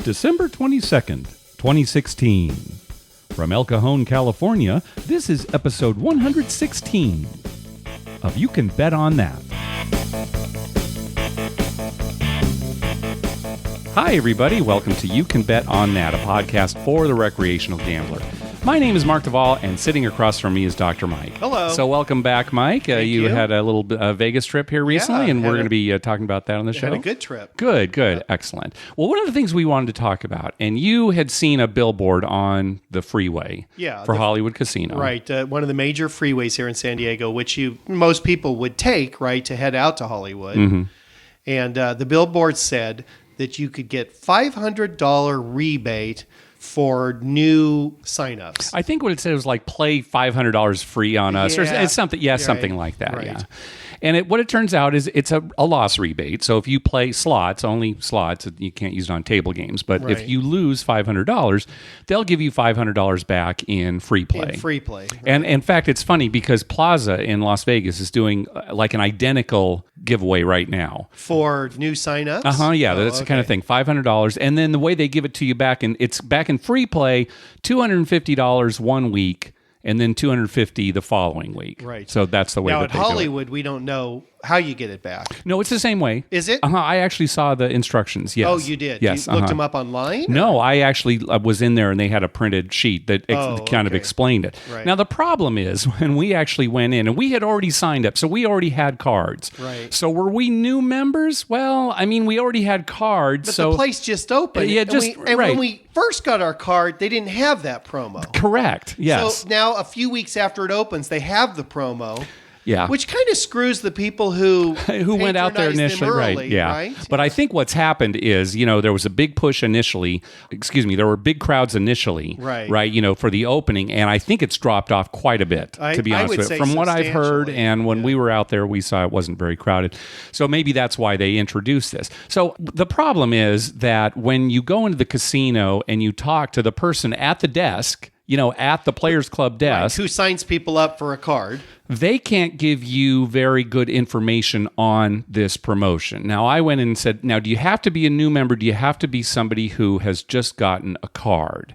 December 22nd, 2016. From El Cajon, California, this is episode 116 of You Can Bet on That. Hi, everybody. Welcome to You Can Bet on That, a podcast for the recreational gambler. My name is Mark Duvall, and sitting across from me is Dr. Mike. Hello. So welcome back, Mike. You had a little Vegas trip here recently, and we're going to be talking about that on the show. Had a good trip. Good. Excellent. Well, one of the things we wanted to talk about, and you had seen a billboard on the freeway for Hollywood Casino. Right. One of the major freeways here in San Diego, which most people would take, right, to head out to Hollywood. Mm-hmm. And the billboard said that you could get $500 rebate for new signups. I think what it said was like play $500 free on us, or it's something. Yeah, something like that. Right. Yeah. And what it turns out is it's a loss rebate. So if you play only slots, you can't use it on table games. But if you lose $500, they'll give you $500 back in free play. Right. And in fact, it's funny because Plaza in Las Vegas is doing like an identical giveaway right now for new signups. That's the kind of thing. $500, and then the way they give it to you back, and it's back in free play, $250 one week, and then $250 the following week. Right. So that's the way now, that at Hollywood, we don't know how you get it back. No, it's the same way. Is it? I actually saw the instructions. Yes. Oh, you did? Yes. You looked them up online? No, I actually was in there and they had a printed sheet that kind of explained it. Right. Now, the problem is when we actually went in and we had already signed up, so we already had cards. Right. So were we new members? Well, I mean, we already had cards. But so the place just opened. Yeah, when we first got our card, they didn't have that promo. Correct. Yes. So now, a few weeks after it opens, they have the promo. Yeah. Which kind of screws the people who went out there initially, early, right? But I think what's happened is, there was a big push initially. There were big crowds initially, right? For the opening, and I think it's dropped off quite a bit, to be honest with you. From what I've heard, and when we were out there, we saw it wasn't very crowded. So maybe that's why they introduced this. So the problem is that when you go into the casino and you talk to the person at the desk, at the Players Club desk, who signs people up for a card, they can't give you very good information on this promotion. Now, I went in and said, now, do you have to be a new member? Do you have to be somebody who has just gotten a card?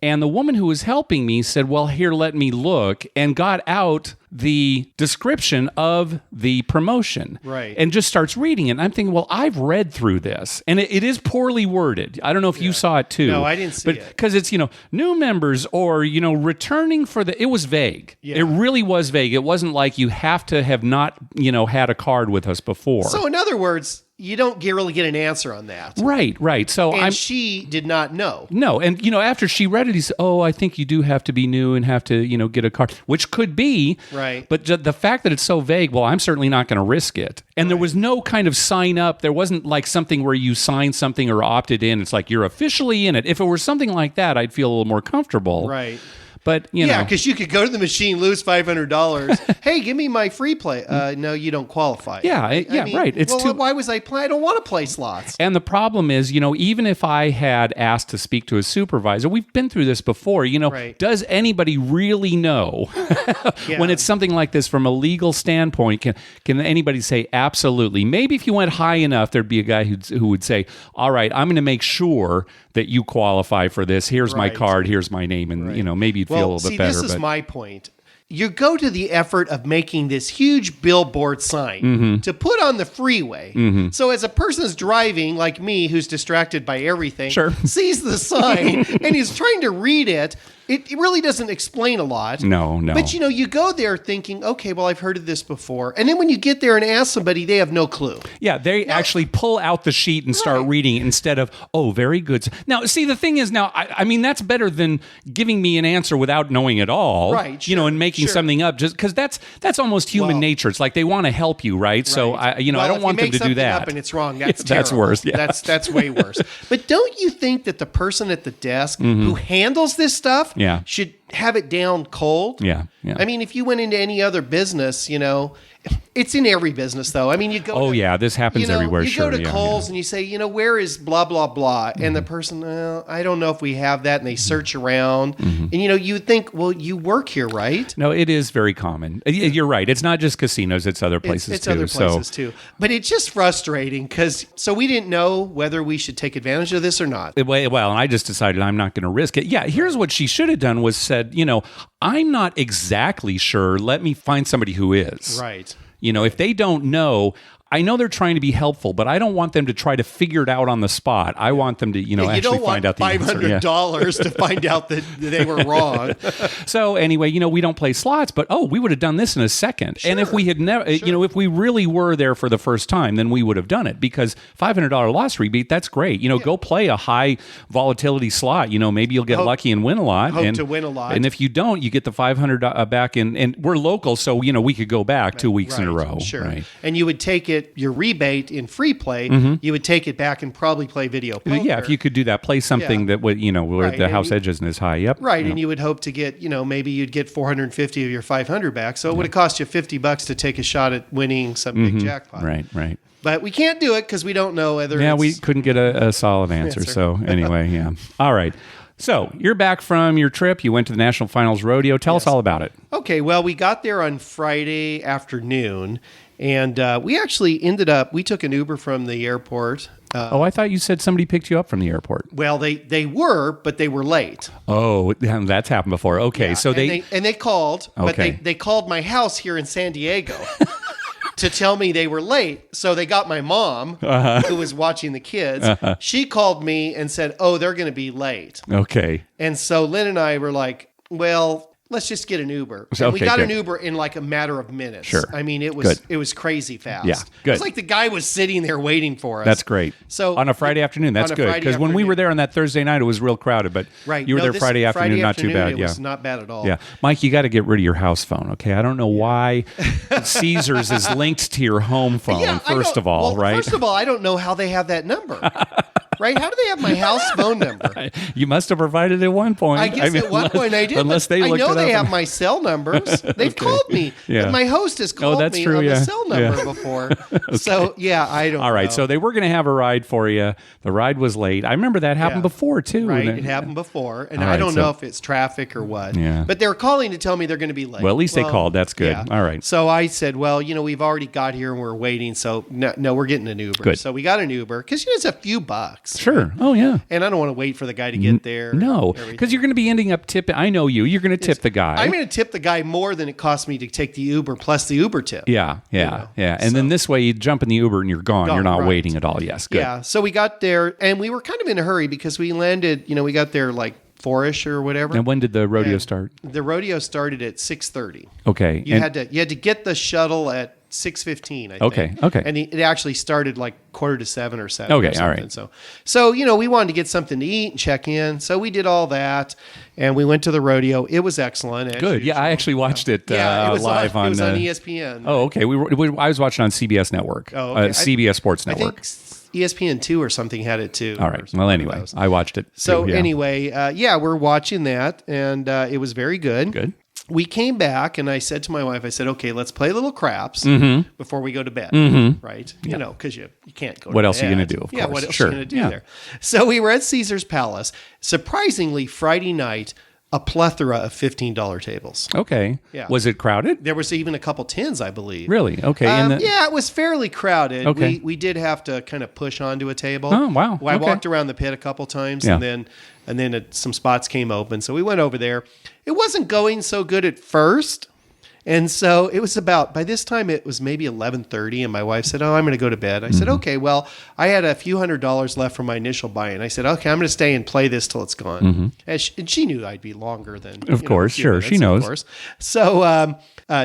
And the woman who was helping me said, well, here, let me look, and got out the description of the promotion. Right. And just starts reading it. And I'm thinking, well, I've read through this. And it is poorly worded. I don't know if you saw it too. No, I didn't see it. Because it's, new members or, returning for it was vague. Yeah. It really was vague. It wasn't like you have to have not, had a card with us before. So in other words, you don't really get an answer on that. Right. So she did not know. No, and after she read it, he said, "Oh, I think you do have to be new and have to, get a card," which could be. Right. But the fact that it's so vague, well, I'm certainly not going to risk it. And there was no kind of sign up. There wasn't like something where you signed something or opted in. It's like you're officially in it. If it were something like that, I'd feel a little more comfortable. Right. But, yeah, because you could go to the machine, lose $500. Hey, give me my free play. No, you don't qualify. Right. Why was I playing? I don't want to play slots. And the problem is, even if I had asked to speak to a supervisor, we've been through this before, does anybody really know when it's something like this from a legal standpoint? Can anybody say absolutely? Maybe if you went high enough, there'd be a guy who would say, all right, I'm going to make sure that you qualify for this. Here's my card. Here's my name. And, maybe you'd feel a little bit better. This is my point. You go to the effort of making this huge billboard sign to put on the freeway. Mm-hmm. So as a person who's driving, like me, who's distracted by everything, sees the sign and is trying to read it, it really doesn't explain a lot. No. But, you go there thinking, okay, well, I've heard of this before. And then when you get there and ask somebody, they have no clue. Yeah, they actually pull out the sheet and start reading it instead of, oh, very good. Now, see, the thing is I mean, that's better than giving me an answer without knowing at all. Right, sure, and making something up, just because that's almost human nature. It's like they want to help you, right? So, I don't want them to do that. Up and it's wrong. That's terrible. That's worse. Yeah. That's way worse. But don't you think that the person at the desk who handles this stuff should have it down cold? Yeah. I mean, if you went into any other business, It's in every business, though. I mean, you go. Oh, yeah, this happens everywhere. You go to Kohl's and you say, where is blah blah blah, and the person, I don't know if we have that, and they search around, and you would think, well, you work here, right? No, it is very common. You're right. It's not just casinos; it's other places it's too. Other places too. But it's just frustrating because we didn't know whether we should take advantage of this or not. Well, and I just decided I'm not going to risk it. Yeah, here's what she should have done was said, I'm not exactly sure. Let me find somebody who is. Right. If they don't know, I know they're trying to be helpful, but I don't want them to try to figure it out on the spot. I want them to, actually find out the answer. $500 to find out that they were wrong. So anyway, we don't play slots, but we would have done this in a second. Sure. And if we had never, if we really were there for the first time, then we would have done it because $500 loss rebate, that's great. Go play a high volatility slot. Maybe you'll get lucky and win a lot. Hope to win a lot. And if you don't, you get the $500 back in. And we're local, so we could go back 2 weeks in a row. Sure. Right. And you would take your rebate in free play, you would take it back and probably play video poker. Yeah, if you could do that, play something that would, where the house edge isn't as high. Yep. Right, and you would hope to get, maybe you'd get 450 of your 500 back. So it would have cost you $50 to take a shot at winning some big jackpot. Right. But we can't do it because we don't know whether. Yeah, we couldn't get a solid answer. So anyway, yeah. All right. So you're back from your trip. You went to the National Finals Rodeo. Tell us all about it. Okay, well, we got there on Friday afternoon, and we actually we took an Uber from the airport. I thought you said somebody picked you up from the airport. Well, they were, but they were late. Oh, that's happened before. Okay, so they called, but they called my house here in San Diego. To tell me they were late. So they got my mom, who was watching the kids. She called me and said, they're going to be late. Okay. And so Lynn and I were like, well, let's just get an Uber. And we got an Uber in like a matter of minutes. Sure. I mean, it was crazy fast. Yeah, good. It's like the guy was sitting there waiting for us. That's great. So on a Friday afternoon, that's good. Because when we were there on that Thursday night, it was real crowded. But you were there Friday afternoon, not too bad. It was not bad at all. Yeah, Mike, you got to get rid of your house phone. Okay, I don't know why Caesars is linked to your home phone. First of all, right? First of all, I don't know how they have that number. Right? How do they have my house phone number? You must have provided it at one point. I guess at one point I did. Unless they looked it up. I know they have my cell numbers. They've called me. Yeah. My host has called me on the cell number before. Okay. So, I don't know. All right. So they were going to have a ride for you. The ride was late. I remember that happened before, too. Right. It happened before. And I don't know if it's traffic or what. Yeah. But they were calling to tell me they're going to be late. Well, at least they called. That's good. Yeah. All right. So I said, well, we've already got here and we're waiting. So, no, we're getting an Uber. Good. So we got an Uber because, it's a few bucks. Sure. Right? Oh, yeah. And I don't want to wait for the guy to get there. No, because you're going to be ending up tipping. I know you. You're going to tip the guy. I'm going to tip the guy more than it cost me to take the Uber plus the Uber tip. Yeah. And then this way you jump in the Uber and you're gone. You're not waiting at all. Yes, good. Yeah, so we got there and we were kind of in a hurry because we landed, we got there like 4-ish or whatever. And when did the rodeo start? The rodeo started at 6:30. Okay. You had to get the shuttle at 6:15, I think. Okay. And it actually started like 6:45 or 7. Okay, or all right. So we wanted to get something to eat and check in. So we did all that, and we went to the rodeo. It was excellent. Good. Yeah, I actually watched it live on. It was on ESPN. Oh, okay. I was watching on CBS Network. Oh, okay. CBS Sports Network. I think ESPN2 or something had it too. All right. Well, anyway, I watched it. So anyway, we're watching that, and it was very good. Good. We came back, and I said to my wife, okay, let's play little craps before we go to bed, right? Yeah. Because you can't go to bed. What else are you going to do, of course? What else are you going to do there? So we were at Caesar's Palace. Surprisingly, Friday night, a plethora of $15 tables. Okay. Yeah. Was it crowded? There was even a couple tens, I believe. Really? Okay. It was fairly crowded. Okay. We did have to kind of push onto a table. Oh, wow. I walked around the pit a couple times, and then some spots came open. So we went over there. It wasn't going so good at first. And so it was by this time it was maybe 11:30, and my wife said, I'm going to go to bed. I said, okay, well, I had a few $100s left from my initial buy-in. I said, okay, I'm going to stay and play this till it's gone. And she knew I'd be longer than, of course, sure, minutes, she knows. Of course. So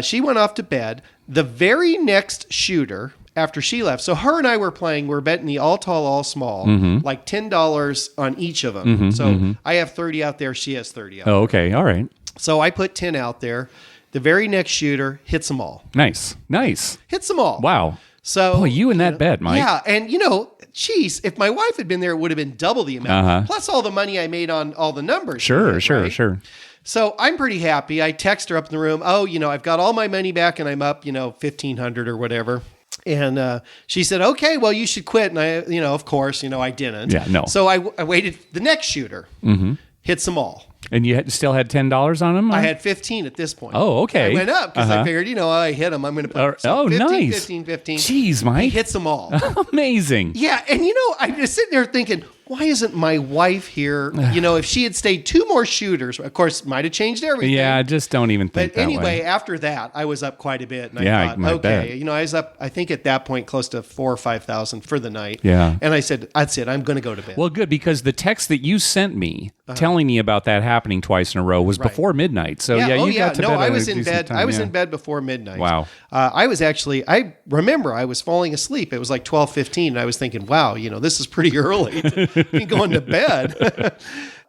she went off to bed. The very next shooter, after she left, so her and I were betting the all tall, all small, like $10 on each of them. I have 30 out there, she has 30 out there. Oh, okay, all right. So I put 10 out there. The very next shooter hits them all. Nice. Hits them all. Wow. So, boy, you in that bed, Mike. Yeah, and geez, if my wife had been there, it would have been double the amount. Plus all the money I made on all the numbers. Sure. So I'm pretty happy. I text her up in the room, oh, I've got all my money back and I'm up, $1,500 or whatever. And she said, okay, well, you should quit. And I, of course, I didn't. Yeah, no. So I waited. The next shooter hits them all. And you still had $10 on them? I had 15 at this point. Oh, okay. I went up because I figured, I hit them. I'm going to put 15, nice. 15. Jeez, Mike. He hits them all. Amazing. Yeah. And, I'm just sitting there thinking, why isn't my wife here? If she had stayed 2 more shooters, of course, might have changed everything. Yeah, just don't even think that way. But anyway, way. after that, I was up quite a bit. And I thought, okay, bet. I was up, I think at that point, close to 4,000 or 5,000 for the night. Yeah. And I said, that's it. I'm going to go to bed. Well, good, because the text that you sent me telling me about that happening twice in a row was before midnight. So, you got to bed. No, I was in bed. Time, I was in bed before midnight. Wow. I remember I was falling asleep. It was like 12:15, and I was thinking, wow, this is pretty early to be going to bed.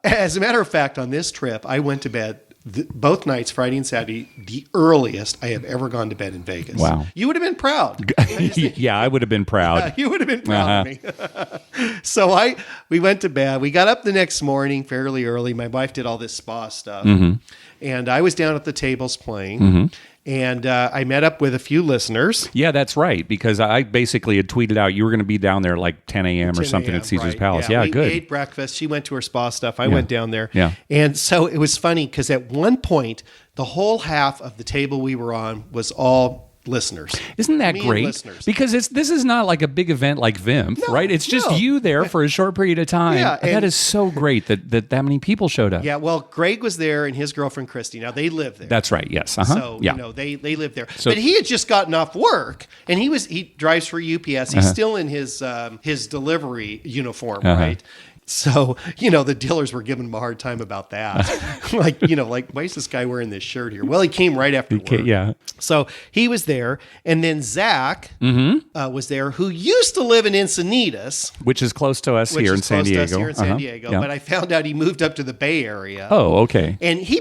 As a matter of fact, on this trip, I went to bed both nights, Friday and Saturday, the earliest I have ever gone to bed in Vegas. Wow. You would have been proud. Yeah, I would have been proud. You would have been proud of me. So we went to bed. We got up the next morning fairly early. My wife did all this spa stuff. And I was down at the tables playing. And I met up with a few listeners. Yeah, that's right. Because I basically had tweeted out you were going to be down there like 10 a.m. or something at Caesar's Palace. Yeah, good. We ate breakfast. She went to her spa stuff. I went down there. Yeah. And so it was funny because at one point, the whole half of the table we were on was all listeners. Isn't that great? Because this is not like a big event like VIMP, right? It's just you there for a short period of time. Yeah, that is so great that many people showed up. Yeah, well, Greg was there and his girlfriend Christy. Now they live there. That's right. Yes. So they live there. So, but he had just gotten off work and he drives for UPS. He's still in his delivery uniform, right? So, the dealers were giving him a hard time about that. like, why is this guy wearing this shirt here? Well, he came right after work. Yeah. So he was there. And then Zach was there, who used to live in Encinitas. Which is close to us here in San Diego. But I found out he moved up to the Bay Area. Oh, okay. And he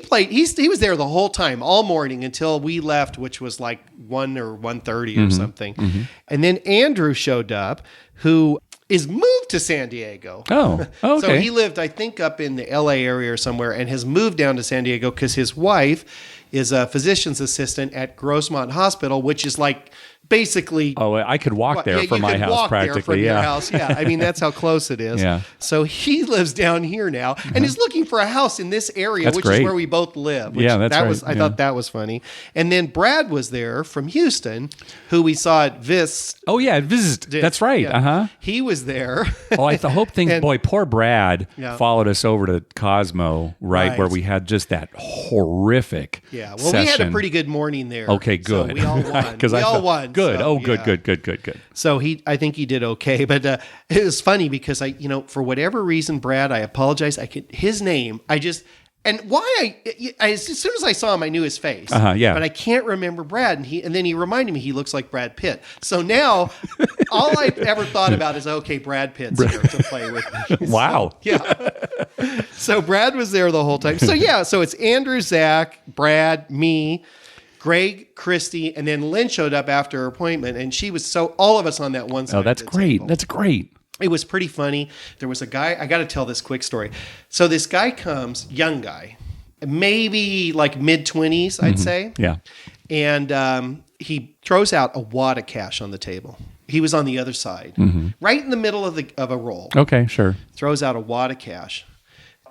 was there the whole time, all morning until we left, which was like 1 or 1:30 or something. And then Andrew showed up, who is moved to San Diego. Oh, okay. So he lived, I think, up in the LA area or somewhere and has moved down to San Diego because his wife is a physician's assistant at Grossmont Hospital, which is like basically... Oh, I could walk there from my house practically. Your house. Yeah, I mean, that's how close it is. Yeah. So he lives down here now and is looking for a house in this area, which is where we both live. Yeah, that's right. I thought that was funny. And then Brad was there from Houston, who we saw at Vis. Oh, yeah, Vis. That's right. Yeah. He was there. Oh, I hope things... Boy, poor Brad followed us over to Cosmo, right, where we had just that horrific session. We had a pretty good morning there. Okay, good. So we all won. We all won. Good. So, good. So I think he did okay, but it was funny because for whatever reason, Brad, I apologize. His name, and why as soon as I saw him, I knew his face. Yeah. But I can't remember Brad, and then he reminded me he looks like Brad Pitt. So now, all I've ever thought about is Brad Pitt's here to play with me. Wow. So Brad was there the whole time. So it's Andrew, Zach, Brad, me, Greg, Christy, and then Lynn showed up after her appointment, and she was all of us on that one side. Oh, that's great. Table. That's great. It was pretty funny. There was a guy, I got to tell this quick story. So this guy comes, young guy, maybe like mid-20s, I'd say. Yeah. And he throws out a wad of cash on the table. He was on the other side, right in the middle of a roll. Okay, sure. Throws out a wad of cash.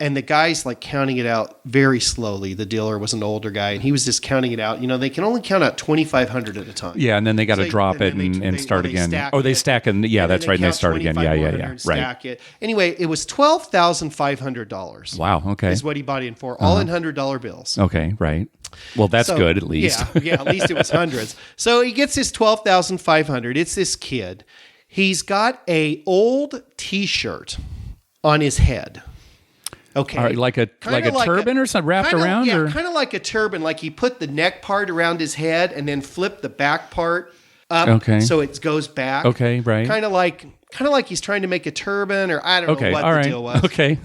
And the guy's like counting it out very slowly. The dealer was an older guy, and he was just counting it out. They can only count out 2,500 at a time. Yeah, and then they got to drop it and start again. They stack it. Yeah, that's right. And they start again. Yeah. Stack it. Anyway, it was $12,500. Wow. Okay. Is what he bought in for, all in $100 bills. Okay. Right. Well, that's good at least. Yeah. At least it was hundreds. So he gets his $12,500. It's this kid. He's got a old T-shirt on his head. Okay. Like a turban or something wrapped around? Yeah, kind of like a turban. Like he put the neck part around his head and then flipped the back part up. Okay. So it goes back. Okay, right. Kind of like he's trying to make a turban, or I don't know what the deal was. Okay.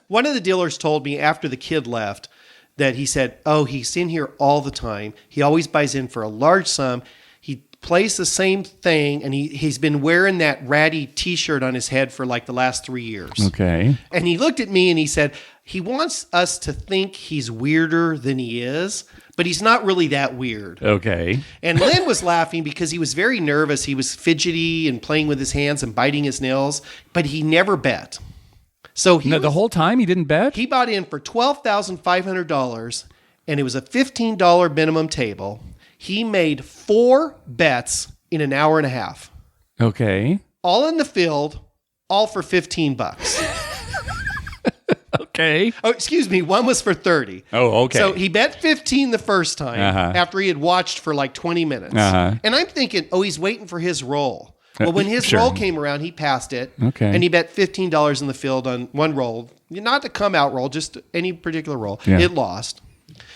One of the dealers told me after the kid left that he said, he's in here all the time. He always buys in for a large sum. He plays the same thing, and he's been wearing that ratty T-shirt on his head for like the last 3 years. Okay. And he looked at me and he said, he wants us to think he's weirder than he is, but he's not really that weird. Okay. And Lynn was laughing because he was very nervous. He was fidgety and playing with his hands and biting his nails, but he never bet. So the whole time he didn't bet? He bought in for $12,500, and it was a $15 minimum table. He made 4 bets in an hour and a half. Okay. All in the field, all for $15. Okay. Oh, excuse me. One was for 30. Oh, okay. So he bet 15 the first time after he had watched for like 20 minutes. And I'm thinking, oh, he's waiting for his roll. Well, when his roll came around, he passed it. Okay. And he bet $15 in the field on one roll. Not the come out roll, just any particular roll. Yeah. It lost.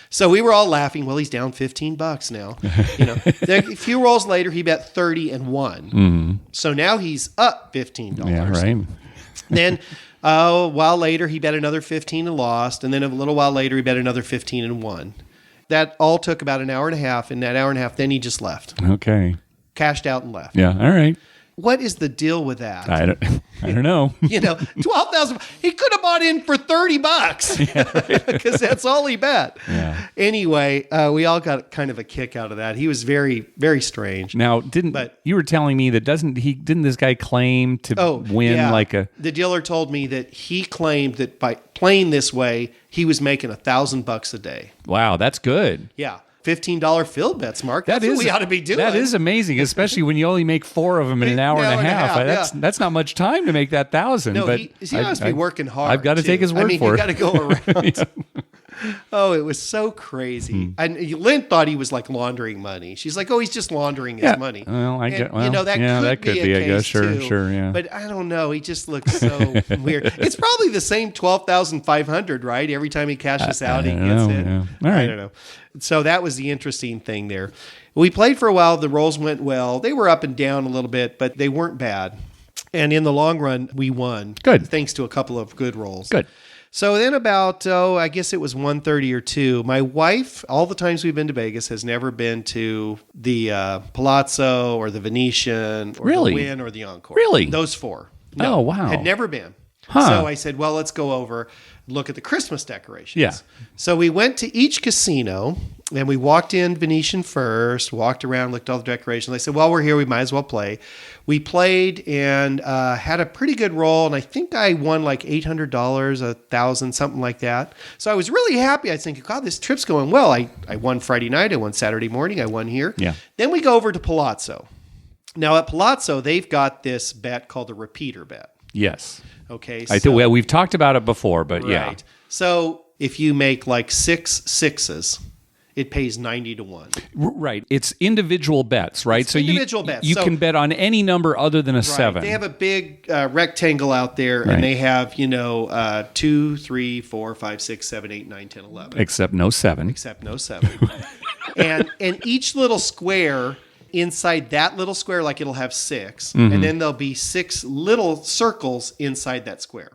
So we were all laughing. Well, he's down $15 now. A few rolls later, he bet 30 and won. Mm-hmm. So now he's up $15. Yeah, right. Then a while later, he bet another 15 and lost. And then a little while later, he bet another 15 and won. That all took about an hour and a half. In that hour and a half, then he just left. Okay. Cashed out and left. Yeah, all right. What is the deal with that? I don't know. $12,000. He could have bought in for $30 because that's all he bet. Yeah. Anyway, we all got kind of a kick out of that. He was very, very strange. Now, you were telling me that didn't this guy claim to win The dealer told me that he claimed that by playing this way, he was making $1,000 a day. Wow, that's good. Yeah. $15 field bets, Mark. That's what we ought to be doing. That is amazing, especially when you only make 4 of them in an hour and a half. That's not much time to make that 1,000. No, but he must be working hard. I've got to take his word for it. You got to go around. Oh, it was so crazy. And Lynn thought he was like laundering money. She's like, oh, he's just laundering his money. Well, that could be a case, I guess. Sure, yeah. But I don't know. He just looks so weird. It's probably the same $12,500, right? Every time he cashes out, he gets it. Yeah. All right. I don't know. So that was the interesting thing there. We played for a while. The rolls went well. They were up and down a little bit, but they weren't bad. And in the long run, we won. Good. Thanks to a couple of good rolls. Good. So then about, I guess it was 1:30 or 2, my wife, all the times we've been to Vegas, has never been to the Palazzo or the Venetian or the Wynn or the Encore. Really? Those 4. No, oh, wow. Had never been. Huh. So I said, well, let's go over, look at the Christmas decorations. Yeah. So we went to each casino and we walked in Venetian first, walked around, looked at all the decorations. I said, well, we're here. We might as well play. We played and had a pretty good roll. And I think I won like $800, $1,000, something like that. So I was really happy. I was thinking, God, this trip's going well. I won Friday night. I won Saturday morning. I won here. Yeah. Then we go over to Palazzo. Now at Palazzo, they've got this bet called the repeater bet. Yes. Okay. We've talked about it before, but yeah. So if you make like 6 sixes, it pays 90 to 1. Right. It's individual bets, right? So individual bets. You can bet on any number other than a 7. They have a big rectangle out there, and they have 2, 3, 4, 5, 6, 7, 8, 9, 10, 11. Except no 7. and each little square. Inside that little square, like it'll have 6, and then there'll be 6 little circles inside that square.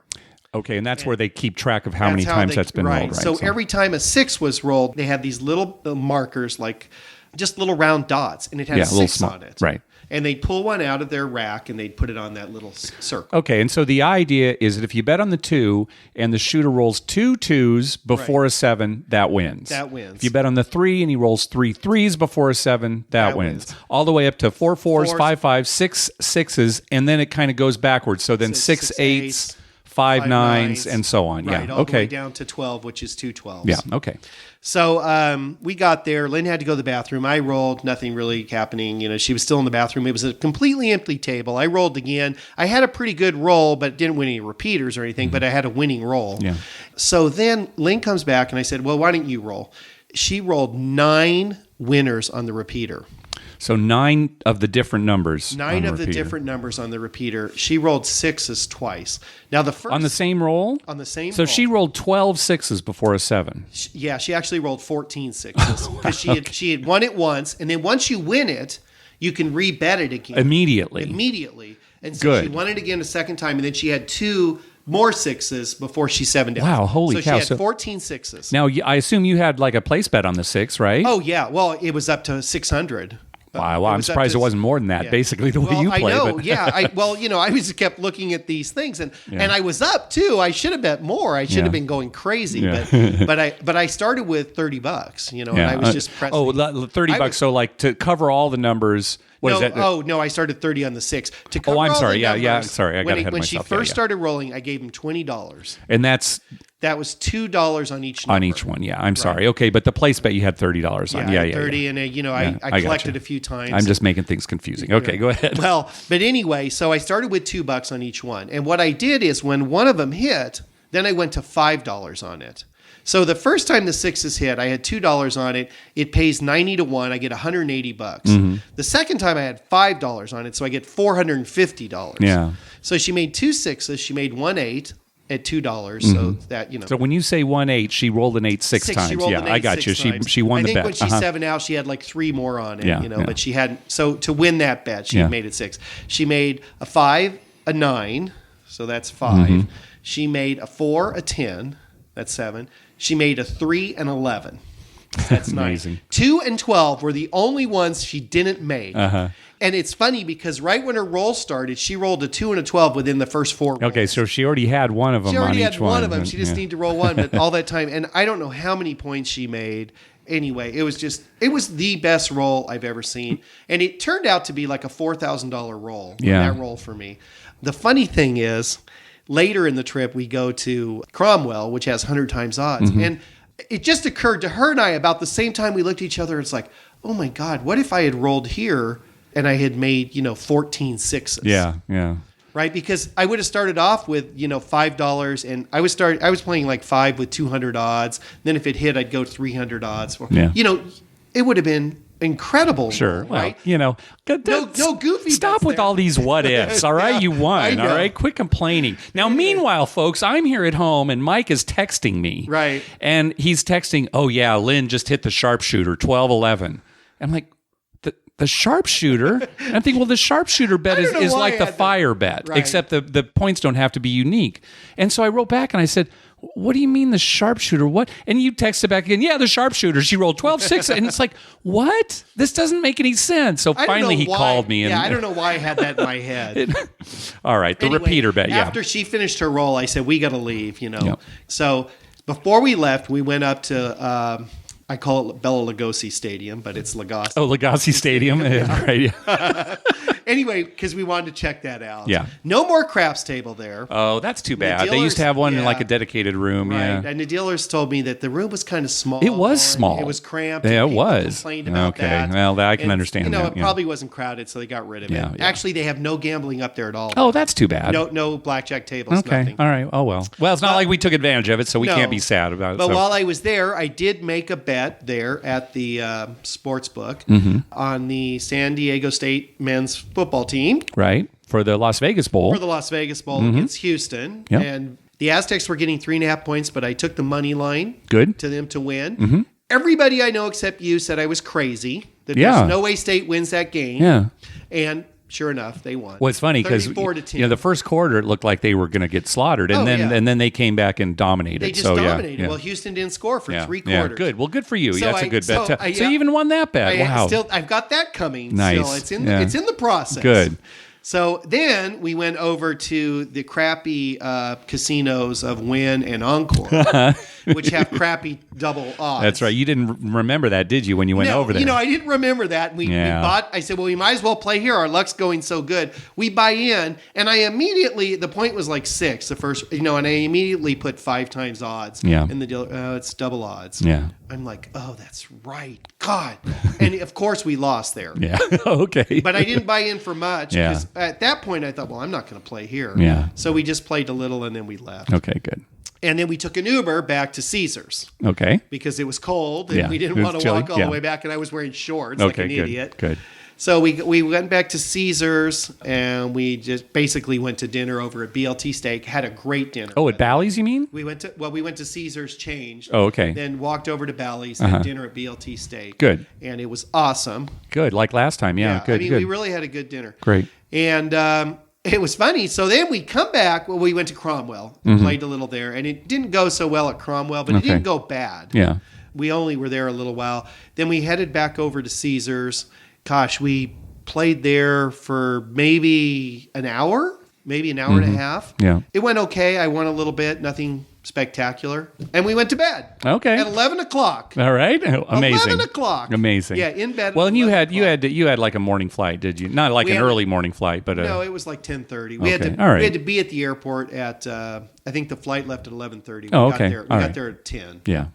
Okay, and that's where they keep track of how many times that's been rolled, right? So every time a 6 was rolled, they had these little markers, like just little round dots, and it had 6 on it. Right. And they'd pull one out of their rack and they'd put it on that little circle. Okay, and so the idea is that if you bet on the 2 and the shooter rolls 2 2s before a 7, that wins. That wins. If you bet on the 3 and he rolls 3 3s before a 7, that wins. All the way up to 4 4s, 5 5s, 6 6s, and then it kind of goes backwards. So then 6 8s, 5 9s, and so on. Right, yeah. all okay. the way down to 12, which is 2 12s. Yeah. Okay. So we got there. Lynn had to go to the bathroom. I rolled. Nothing really happening. She was still in the bathroom. It was a completely empty table. I rolled again. I had a pretty good roll, but didn't win any repeaters or anything. But I had a winning roll. Yeah. So then Lynn comes back, and I said, well, why don't you roll? She rolled 9 winners on the repeater. So 9 of the different numbers. 9 of the different numbers on the repeater. She rolled 6s twice. Now the first on the same roll. On the same. So roll. She rolled 12 6s before a 7. She actually rolled 14 6s because she had won it once, and then once you win it, you can rebet it again immediately. And so she won it again a second time, and then she had 2 more 6s before she 7'd out. Wow, holy cow. So she had 14 6s. Now, I assume you had like a place bet on the 6, right? Oh, yeah. Well, it was up to 600. Wow, I'm surprised it wasn't more than that. Basically, the way you play. I know. I was kept looking at these things, and I was up too. I should have bet more. I should have been going crazy, but I started with $30. And I was just pressing. $30. So like to cover all the numbers. What is that? Oh no, I started 30 on the 6. To cover I'm sorry. Numbers, sorry. I got ahead of myself. When she first started rolling, I gave him $20, and that was $2 on each number. On each one, yeah. I'm sorry. Okay, but the place bet you had $30 on. Yeah, 30, and I collected a few times. I'm just making things confusing. Okay, go ahead. Well, but anyway, so I started with $2 on each one, and what I did is when one of them hit, then I went to $5 on it. So the first time the 6s hit, I had $2 on it. It pays 90 to 1. I get $180. Mm-hmm. The second time I had $5 on it, so I get $450. Yeah. So she made 2 6s. She made 1 8 at $2. Mm-hmm. So that So when you say 1 8, she rolled an 8 6 times. I got you. She won the bet. I think when she 7 out, she had like 3 more on it. But she hadn't. So to win that bet, she made it 6. She made a 5, a 9. So that's 5. Mm-hmm. She made a 4, a 10. That's 7. She made a 3 and 11. That's 9. Amazing. 2 and 12 were the only ones she didn't make. Uh-huh. And it's funny because right when her roll started, she rolled a 2 and a 12 within the first 4 rolls. Okay, so she already had one of them. She already on each had one of them. She just needed to roll one, but all that time. And I don't know how many points she made. Anyway, it was the best roll I've ever seen. And it turned out to be like a $4,000 roll. Yeah. That roll for me. The funny thing is, later in the trip, we go to Cromwell, which has 100 times odds. Mm-hmm. And it just occurred to her and I about the same time we looked at each other. It's like, oh my God, what if I had rolled here and I had made, 14 6s? Yeah. Right? Because I would have started off with, $5 and I was playing like 5 with 200 odds. Then if it hit, I'd go 300 odds. Yeah. It would have been incredible. Sure. Right? Well, no goofy. Stop with all these what ifs. All right. You won. All right. Quit complaining. Now, meanwhile, folks, I'm here at home and Mike is texting me. Right. And he's texting, oh, yeah, Lynn just hit the sharpshooter, 12-11. I'm like, the sharpshooter? I think, well, the sharpshooter bet is like the fire bet, right. Except the points don't have to be unique. And so I wrote back and I said, what do you mean the sharpshooter? What? And you texted back again, yeah, the sharpshooter. She rolled 12-6. And it's like, what? This doesn't make any sense. So finally he called me. I don't know why I had that in my head. All right, the repeater bet, yeah. After she finished her roll, I said, we got to leave, Yep. So before we left, we went up to... I call it Bela Lugosi Stadium, but it's Lugosi. Oh, Lugosi Stadium. Yeah. Right. Anyway, because we wanted to check that out. Yeah. No more craps table there. Oh, that's too bad. They used to have one in like a dedicated room. Right. Yeah. And the dealers told me that the room was kind of small. It was small. It was cramped. Yeah, it was. Complained about that. Well, I can understand that. It probably wasn't crowded, so they got rid of it. Yeah. Actually, they have no gambling up there at all. Oh, that's too bad. No blackjack tables, okay. Nothing. All right. Oh, well. Well, it's not like we took advantage of it, so we can't be sad about it. But while I was there, I did make a bet there at the sports book on the San Diego State men's football team. Right. For the Las Vegas Bowl. Against Houston. Yep. And the Aztecs were getting 3.5 points, but I took the money line to them to win. Mm-hmm. Everybody I know except you said I was crazy, that there's no way State wins that game. Yeah. And sure enough, they won. Well, it's funny because the first quarter it looked like they were going to get slaughtered, and then they came back and dominated. They just dominated. Yeah. Well, Houston didn't score for 3 quarters. Yeah, good. Well, good for you. That's a good bet. So you even won that bet. Wow. I've got that coming. Nice. Still. It's in the process. Good. So then we went over to the crappy casinos of Wynn and Encore, which have crappy double odds. That's right. You didn't remember that, did you, when you went over there? I didn't remember that. We bought. I said, well, we might as well play here. Our luck's going so good. We buy in, and I immediately, the point was like 6, the first, and I immediately put 5 times odds. Yeah. In the deal, it's double odds. Yeah. I'm like, oh, that's right. God. And of course we lost there. Yeah. Okay. But I didn't buy in for much. Yeah. At that point, I thought, well, I'm not going to play here. Yeah. So we just played a little and then we left. Okay, good. And then we took an Uber back to Caesars. Okay. Because it was cold and we didn't want to walk all the way back, and I was wearing shorts like an idiot. Good. So we went back to Caesars and we just basically went to dinner over at BLT Steak. Had a great dinner. Oh, at Bally's, you mean? We went to Caesars, changed. Oh, okay. Then walked over to Bally's, had dinner at BLT Steak. Good. And it was awesome. Good, like last time. Yeah, good. We really had a good dinner. Great. And it was funny. So then we come back. Well, we went to Cromwell, played a little there, and it didn't go so well at Cromwell, but it didn't go bad. Yeah. We only were there a little while. Then we headed back over to Caesars. we played there for maybe an hour and a half. Yeah. It went okay. I won a little bit, nothing spectacular. And we went to bed. Okay. At 11 o'clock. All right. Amazing. 11 o'clock. Amazing. Yeah, in bed. Well, and you had like a morning flight, did you? Not like an early morning flight, but no, it was like 10:30. We had to be at the airport at I think the flight left at 11:30. We got there at 10. Yeah.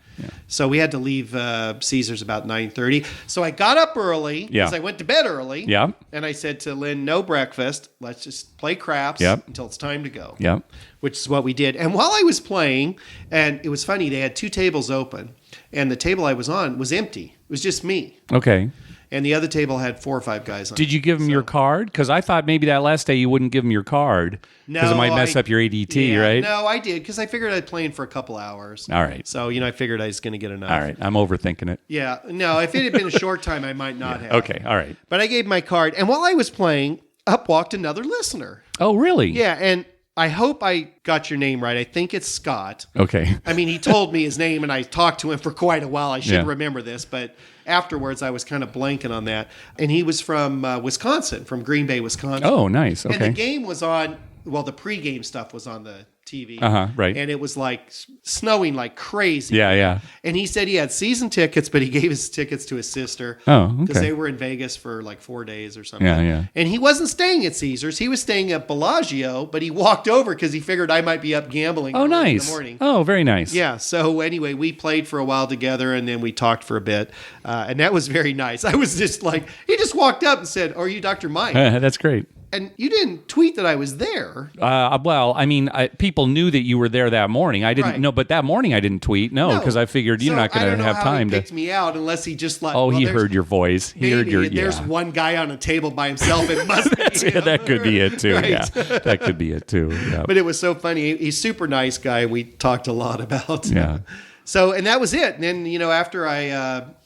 So we had to leave Caesars about 9:30. So I got up early because I went to bed early. Yeah. And I said to Lynn, no breakfast. Let's just play craps until it's time to go. Yeah. Which is what we did. And while I was playing, and it was funny, they had 2 tables open, and the table I was on was empty. It was just me. Okay. And the other table had 4 or 5 guys on it. Did you give them your card? Because I thought maybe that last day you wouldn't give them your card because it might mess up your ADT, right? No, I did because I figured I'd play in for a couple hours. All right. So, I figured I was going to get enough. All right. I'm overthinking it. Yeah. No, if it had been a short time, I might not have. Okay. All right. But I gave my card. And while I was playing, up walked another listener. Oh, really? Yeah. And I hope I got your name right. I think it's Scott. Okay. I mean, he told me his name, and I talked to him for quite a while. I should remember this, but afterwards I was kind of blanking on that. And he was from Wisconsin, from Green Bay, Wisconsin. Oh, nice. Okay. And the game was on, well, the pregame stuff was on the TV. Right. And it was like snowing like crazy. Yeah. And he said he had season tickets, but he gave his tickets to his sister. Oh, okay. Because they were in Vegas for like 4 days or something. Yeah. And he wasn't staying at Caesars. He was staying at Bellagio, but he walked over because he figured I might be up gambling in the morning. Oh, very nice. Yeah. So anyway, we played for a while together, and then we talked for a bit. And that was very nice. I was just like, he just walked up and said, "Are you Dr. Mike?" That's great. And you didn't tweet that I was there. Well, I mean, people knew that you were there that morning. I didn't know, but that morning I didn't tweet. No, because I figured you're not going to have time to. He picked me out unless he just like. Oh, he heard your voice. He heard your. There's one guy on a table by himself. It must be him. That could be it too. Right. Yeah, that could be it too. Yeah. But it was so funny. He's a super nice guy. We talked a lot about. Yeah. So, and that was it. And then after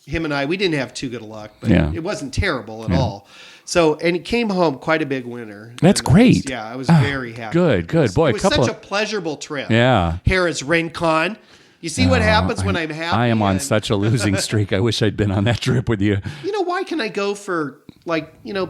him and I, we didn't have too good of luck, but it wasn't terrible at all. So, and he came home quite a big winner. That's great. I was very happy. Good. Boy, it was such a pleasurable trip. Yeah. Harrah's Rincon. You see what happens when I'm happy? I am on such a losing streak. I wish I'd been on that trip with you. Why can I go for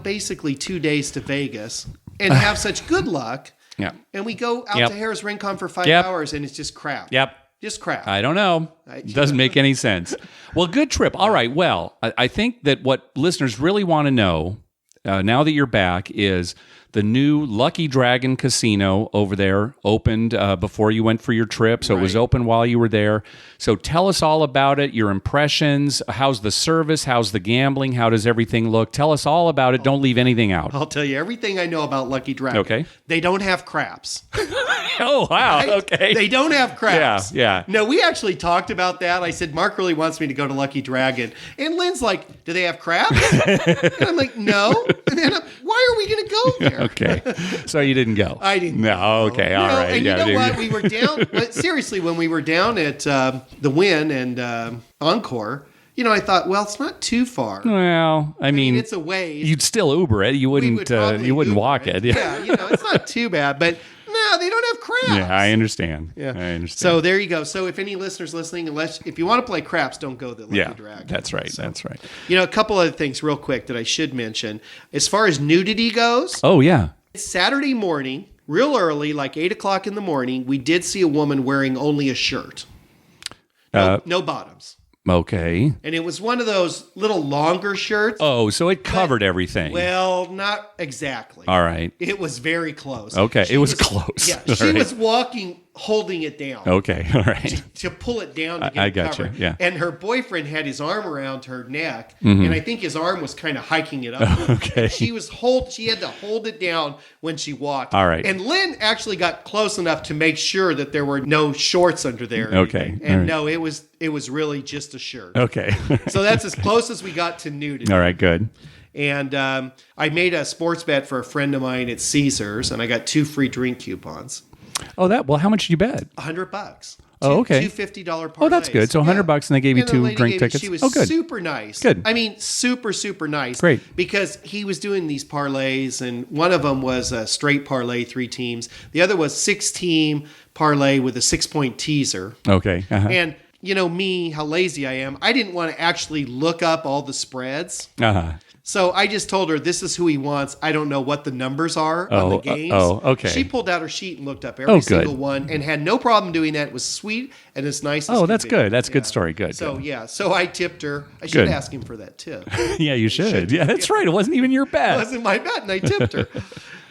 basically 2 days to Vegas and have such good luck? Yeah. And we go out to Harrah's Rincon for 5 hours and it's just crap. Yep. Just crap. I don't know. It doesn't make any sense. Well, good trip. All right. Well, I think that what listeners really want to know now that you're back is the new Lucky Dragon Casino over there opened before you went for your trip. So it was open while you were there. So tell us all about it, your impressions. How's the service? How's the gambling? How does everything look? Tell us all about it. Don't leave anything out. I'll tell you everything I know about Lucky Dragon. Okay. They don't have craps. Oh, wow. Right? Okay. They don't have craps. Yeah. No, we actually talked about that. I said, Mark really wants me to go to Lucky Dragon. And Lynn's like, do they have craps? And I'm like, no. And then why are we going to go there? Okay. So you didn't go? I didn't go. No. Okay. All right. And you know what? We were down, but seriously, when we were down at the Wynn and Encore, I thought, well, it's not too far. Well, I mean, it's a ways. You'd still Uber it. You wouldn't. You wouldn't walk it. Yeah. It's not too bad, but no, they don't have craps. Yeah, I understand. Yeah, I understand. So there you go. So if any listeners listening, if you want to play craps, don't go to Lucky Dragon. That's right. That's right. A couple other things real quick that I should mention. As far as nudity goes. Oh yeah. Saturday morning, real early, like 8 o'clock in the morning, we did see a woman wearing only a shirt. No bottoms. Okay. And it was one of those little longer shirts. Oh, so it covered everything. Well, not exactly. All right. It was very close. Okay, it was close. Yeah, she was walking, holding it down. Okay, all right. To pull it down to get I it got covered. you, yeah. And her boyfriend had his arm around her neck, and I think his arm was kind of hiking it up. Okay. She had to hold it down when she walked. All right. And Lynn actually got close enough to make sure that there were no shorts under there. Okay. And no, it was really just a shirt. Okay. So that's as close as we got to nudity. All right, good. And I made a sports bet for a friend of mine at Caesars, and I got 2 free drink coupons. Oh, how much did you bet? $100. Oh, okay. $2 $50 parlays. Oh, that's good. So $100 and they gave you 2 drink tickets. She was good. super nice. Good. I mean, super, super nice. Great. Because he was doing these parlays, and one of them was a straight parlay, 3 teams. The other was 6-team parlay with a 6-point teaser. Okay. Uh-huh. And me, how lazy I am, I didn't want to actually look up all the spreads. Uh-huh. So I just told her this is who he wants. I don't know what the numbers are on the games. Okay. She pulled out her sheet and looked up every single one and had no problem doing that. It was sweet and as nice as that's good. That's a good story. Good. So, so I tipped her. I should ask him for that tip. Yeah, you should. Yeah, that's right. It wasn't even your bet. It wasn't my bet, and I tipped her.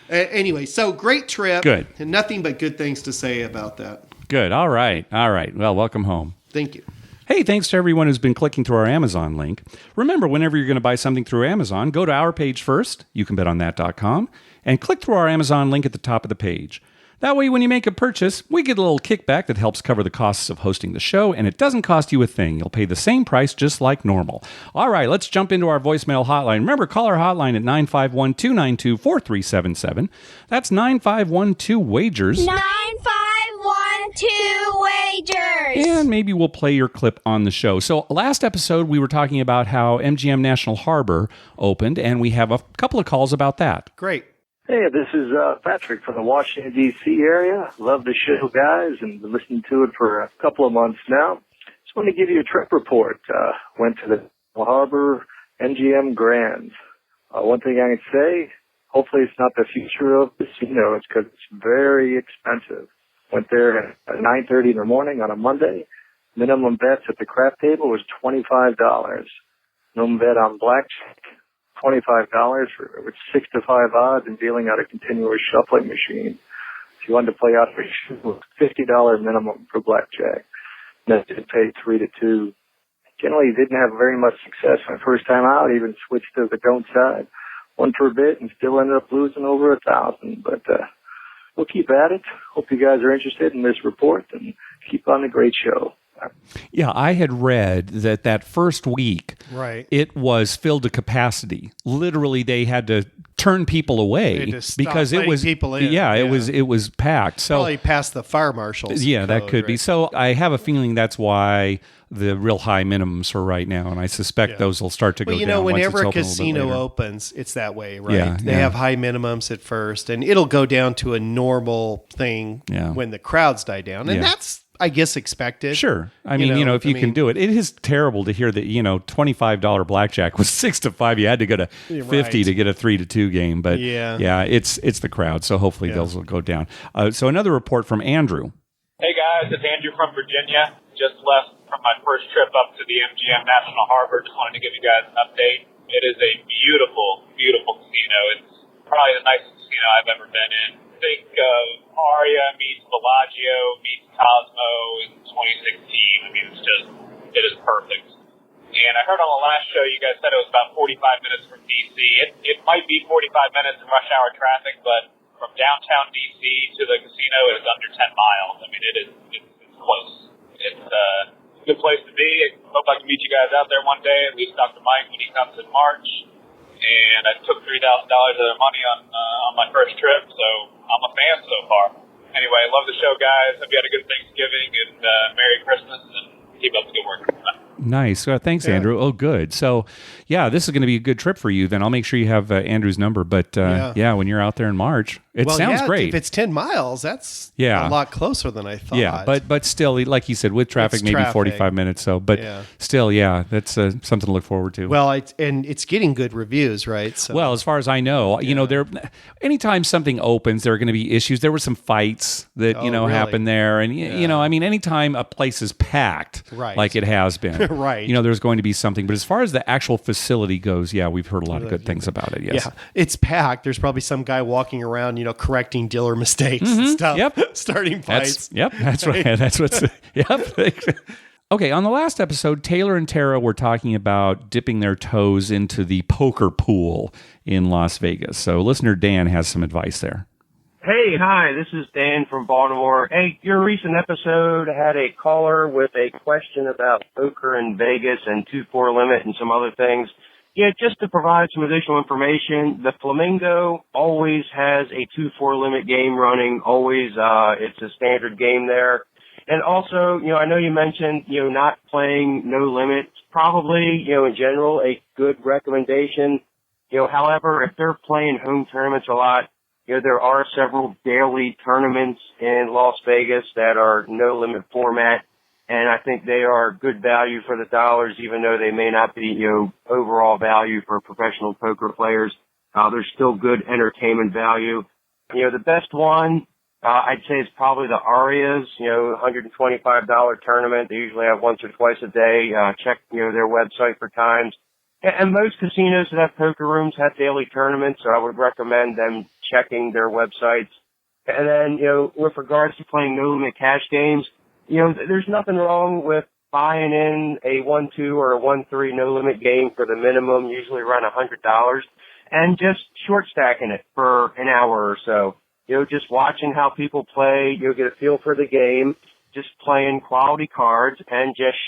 Anyway, so great trip. Good. And nothing but good things to say about that. Good. All right. Well, welcome home. Thank you. Hey, thanks to everyone who's been clicking through our Amazon link. Remember, whenever you're going to buy something through Amazon, go to our page first, youcanbetonthat.com, and click through our Amazon link at the top of the page. That way, when you make a purchase, we get a little kickback that helps cover the costs of hosting the show, and it doesn't cost you a thing. You'll pay the same price just like normal. All right, let's jump into our voicemail hotline. Remember, call our hotline at 951-292-4377. That's 9512-WAGERS. 9512-WAGERS. And maybe we'll play your clip on the show. So last episode, we were talking about how MGM National Harbor opened, and we have a couple of calls about that. Great. Hey, this is Patrick from the Washington, D.C. area. Love the show, guys, and been listening to it for a couple of months now. Just want to give you a trip report. Went to the Harbor MGM Grand. One thing I can say, hopefully it's not the future of casinos because it's very expensive. Went there at 9:30 in the morning on a Monday. Minimum bets at the crap table was $25. Minimum bet on blackjack, $25 with 6 to 5 odds and dealing out a continuous shuffling machine. If you wanted to play out for $50 minimum for blackjack. And that did pay 3 to 2. Generally didn't have very much success my first time out, even switched to the don't side. Won for a bit and still ended up losing over 1,000. But we'll keep at it. Hope you guys are interested in this report and keep on the great show. Yeah, I had read that first week, it was filled to capacity. Literally, they had to turn people away because it was people in. It was packed. So probably past the fire marshals. Yeah, that could be. So I have a feeling that's why the real high minimums are right now, and I suspect those will start to go down. Whenever a casino opens, it's that way, right? Yeah, they have high minimums at first, and it'll go down to a normal thing when the crowds die down, and that's, I guess, expected. Sure. I mean, if you can do it. It is terrible to hear that, $25 blackjack was 6 to 5. You had to go to 50 to get a 3 to 2 game. But it's the crowd. So hopefully those will go down. So another report from Andrew. Hey guys, it's Andrew from Virginia. Just left from my first trip up to the MGM National Harbor. Just wanted to give you guys an update. It is a beautiful, beautiful casino. It's probably the nicest casino I've ever been in. Think of Aria meets Bellagio meets Cosmo in 2016. I mean, it is perfect. And I heard on the last show you guys said it was about 45 minutes from D.C. It might be 45 minutes in rush hour traffic, but from downtown D.C. to the casino is under 10 miles. I mean, it's close. It's a good place to be. I hope I can meet you guys out there one day, at least Dr. Mike when he comes in March. And I took $3,000 of their money on my first trip, so I'm a fan so far. Anyway, I love the show, guys. Hope you had a good Thanksgiving and Merry Christmas, and keep up the good work. Nice. Thanks, Andrew. Oh, good. So, this is going to be a good trip for you. Then I'll make sure you have Andrew's number. But when you're out there in March, it sounds great. If it's 10 miles, that's a lot closer than I thought. Yeah, but still, like you said, with traffic, maybe 45 minutes. So, but still, that's something to look forward to. Well, and it's getting good reviews, right? So. Well, as far as I know, anytime something opens, there are going to be issues. There were some fights that really? Happened there, and anytime a place is packed, like it has been. Right. There's going to be something. But as far as the actual facility goes, we've heard a lot of good things about it. Yes. Yeah. It's packed. There's probably some guy walking around, correcting dealer mistakes and stuff. Yep. Starting fights. That's right. That's what's. Yep. Okay. On the last episode, Taylor and Tara were talking about dipping their toes into the poker pool in Las Vegas. So listener Dan has some advice there. Hey, hi, this is Dan from Baltimore. Hey, your recent episode had a caller with a question about poker in Vegas and 2-4 limit and some other things. Yeah, just to provide some additional information, the Flamingo always has a 2-4 limit game running. Always, it's a standard game there. And also, I know you mentioned, not playing no limit. Probably, in general, a good recommendation. However, if they're playing home tournaments a lot, there are several daily tournaments in Las Vegas that are no limit format. and I think they are good value for the dollars, even though they may not be, overall value for professional poker players. There's still good entertainment value. The best one, I'd say is probably the Arias, $125 tournament. They usually have once or twice a day. Check, their website for times. And most casinos that have poker rooms have daily tournaments, so I would recommend them checking their websites. And then, with regards to playing no-limit cash games, there's nothing wrong with buying in a 1-2 or a 1-3 no-limit game for the minimum, usually around $100, and just short stacking it for an hour or so. Just watching how people play, you'll get a feel for the game, just playing quality cards and just,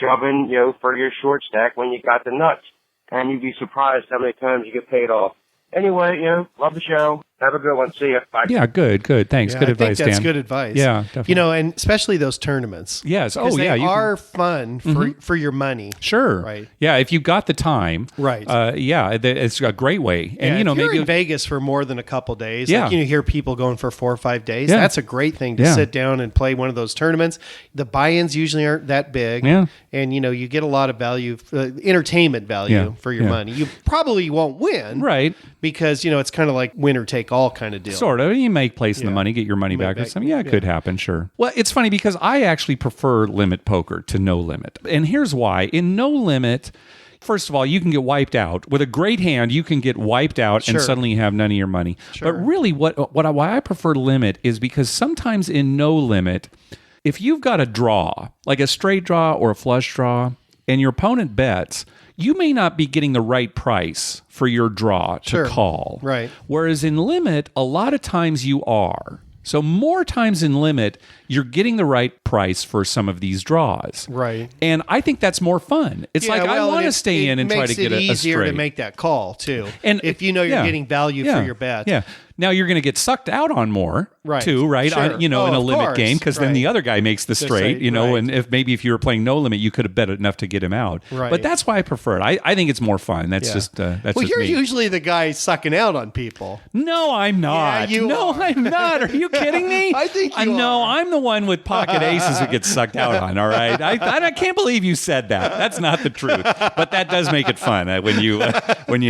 shoving, for your short stack when you got the nuts. And you'd be surprised how many times you get paid off. Anyway, love the show. Have a good one. See you. Bye. Yeah, good. Thanks. Yeah, good advice, Dan. That's good advice. Yeah, definitely. And especially those tournaments. Yes. They are fun for your money. Sure. Right. Yeah, if you've got the time. Right. It's a great way. And if you're maybe in Vegas for more than a couple days. Yeah. Like, you hear people going for 4 or 5 days. Yeah. That's a great thing to sit down and play one of those tournaments. The buy-ins usually aren't that big. Yeah. And you get a lot of value, entertainment value for your money. You probably won't win. Right. Because it's kind of like winner take all kind of deal. Sort of. You make place in the money, get your money back or something. Yeah, it could happen, sure. Well, it's funny because I actually prefer limit poker to no limit. And here's why. In no limit, first of all, you can get wiped out. With a great hand, you can get wiped out and suddenly you have none of your money. Sure. But really why I prefer limit is because sometimes in no limit, if you've got a draw, like a straight draw or a flush draw, and your opponent bets, you may not be getting the right price for your draw to call. Right. Whereas in limit, a lot of times you are. So more times in limit, you're getting the right price for some of these draws. Right. And I think that's more fun. It's I want to stay in and try to get a straight. It makes it easier to make that call, too. And if you're getting value for your bet. Yeah. Now you're going to get sucked out on more, too, right? Sure. In a limit game, because then the other guy makes the straight, and if you were playing no limit, you could have bet enough to get him out. Right. But that's why I prefer it. I think it's more fun. That's just you're usually the guy sucking out on people. No, I'm not. Yeah, I'm not. Are you kidding me? I think you No, are. I'm the one with pocket aces who gets sucked out on, all right? I can't believe you said that. That's not the truth. But that does make it fun when you